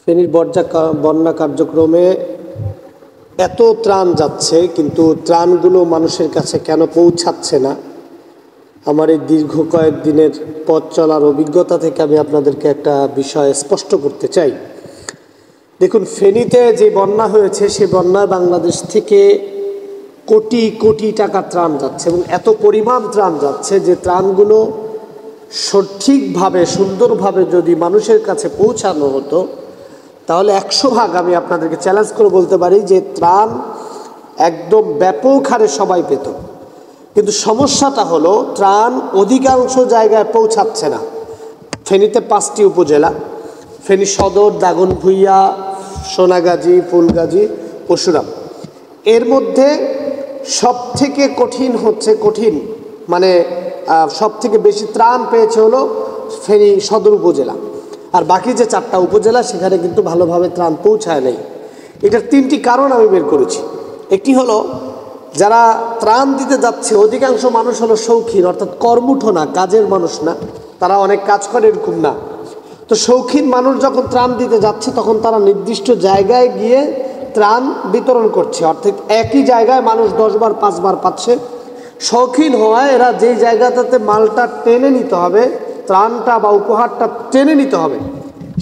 ফেনীর বন্যা কার্যক্রমে এত ত্রাণ যাচ্ছে, কিন্তু ত্রাণগুলো মানুষের কাছে কেন পৌঁছাচ্ছে না? আমার এই দীর্ঘ কয়েকদিনের পথ চলার অভিজ্ঞতা থেকে আমি আপনাদেরকে একটা বিষয় স্পষ্ট করতে চাই। দেখুন, ফেনীতে যে বন্যা হয়েছে সে বন্যায় বাংলাদেশ থেকে কোটি কোটি টাকা ত্রাণ যাচ্ছে, এবং এত পরিমাণ ত্রাণ যাচ্ছে যে ত্রাণগুলো সঠিকভাবে সুন্দরভাবে যদি মানুষের কাছে পৌঁছানো হতো তাহলে 100 ভাগ আমি আপনাদেরকে চ্যালেঞ্জ করে বলতে পারি যে ত্রাণ একদম ব্যাপক হারে সবাই পেত। কিন্তু সমস্যাটা হলো ত্রাণ অধিকাংশ জায়গায় পৌঁছাচ্ছে না। ফেনীতে 5টি উপজেলা, ফেনী সদর, দাগনভূঞা, সোনাগাজী, ফুলগাজী, পরশুরাম। এর মধ্যে সবথেকে কঠিন মানে সবথেকে বেশি ত্রাণ পেয়েছে হলো ফেনী সদর উপজেলা, আর বাকি যে 4টা উপজেলা সেখানে কিন্তু ভালোভাবে ত্রাণ পৌঁছায় নাই। এটার 3টি কারণ আমি বের করেছি। একটি হলো, যারা ত্রাণ দিতে যাচ্ছে অধিকাংশ মানুষ হলো শৌখিন, অর্থাৎ কর্মঠ না, কাজের মানুষ না, তারা অনেক কাজ করে এরকম না। তো শৌখিন মানুষ যখন ত্রাণ দিতে যাচ্ছে তখন তারা নির্দিষ্ট জায়গায় গিয়ে ত্রাণ বিতরণ করছে, অর্থাৎ একই জায়গায় মানুষ 10 বার 5 বার পাচ্ছে। শৌখিন হওয়ায় এরা যেই জায়গাটাতে মালটা টেনে নিতে হবে, ত্রাণটা বা উপহারটা টেনে নিতে হবে,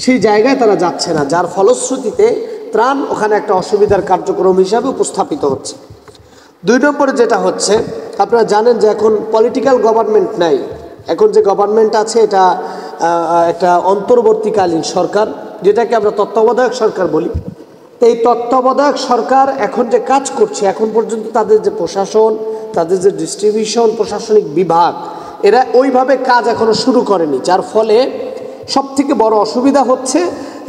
সেই জায়গায় তারা যাচ্ছে না, যার ফলশ্রুতিতে ত্রাণ ওখানে একটা অসুবিধার কার্যক্রম হিসাবে উপস্থাপিত হচ্ছে। 2 নম্বরে যেটা হচ্ছে, আপনারা জানেন যে এখন পলিটিক্যাল গভর্নমেন্ট নাই। এখন যে গভর্নমেন্ট আছে এটা একটা অন্তর্বর্তীকালীন সরকার, যেটাকে আমরা তত্ত্বাবধায়ক সরকার বলি। তো এই তত্ত্বাবধায়ক সরকার এখন যে কাজ করছে, এখন পর্যন্ত তাদের যে প্রশাসন, তাদের যে ডিস্ট্রিবিউশন প্রশাসনিক বিভাগ, এরা ওইভাবে কাজ এখনো শুরু করেনি, যার ফলে সবথেকে বড় অসুবিধা হচ্ছে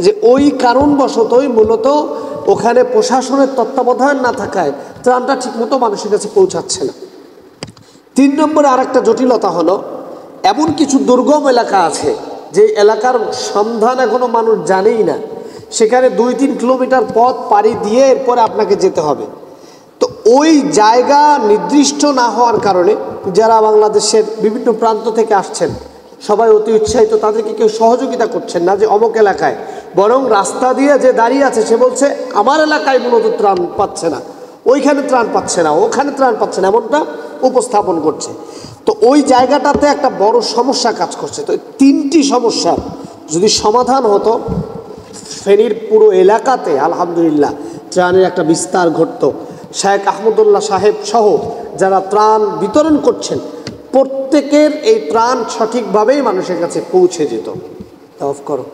যে ওই কারণবশতই মূলত ওখানে প্রশাসনের তত্ত্বাবধান না থাকায় ত্রাণটা ঠিকমতো মানুষের কাছে পৌঁছাচ্ছে না। 3 নম্বরে আরেকটা জটিলতা হলো, এমন কিছু দুর্গম এলাকা আছে যে এলাকার সন্ধান এখনো মানুষ জানেই না, সেখানে 2-3 কিলোমিটার পথ পাড়ি দিয়ে এরপরে আপনাকে যেতে হবে। তো ওই জায়গা নির্দিষ্ট না হওয়ার কারণে যারা বাংলাদেশের বিভিন্ন প্রান্ত থেকে আসছেন সবাই অতি উৎসাহিত, তাদেরকে কেউ সহযোগিতা করছেন না যে অমুক এলাকায়, বরং রাস্তা দিয়ে যে দাঁড়িয়ে আছে সে বলছে আমার এলাকায় মূলত ত্রাণ পাচ্ছে না, ওইখানে ত্রাণ পাচ্ছে না, ওখানে ত্রাণ পাচ্ছে না, এমনটা উপস্থাপন করছে। তো ওই জায়গাটাতে একটা বড় সমস্যা কাজ করছে। তো 3টি সমস্যার যদি সমাধান হতো, ফেনীর পুরো এলাকাতে আলহামদুলিল্লাহ ত্রাণের একটা বিস্তার ঘটতো। শেখ আহমদুল্লাহ সাহেব সহ যারা ত্রাণ বিতরণ করছেন প্রত্যেকের এই ত্রাণ সঠিকভাবেই মানুষের কাছে পৌঁছে যেত। অফ করো।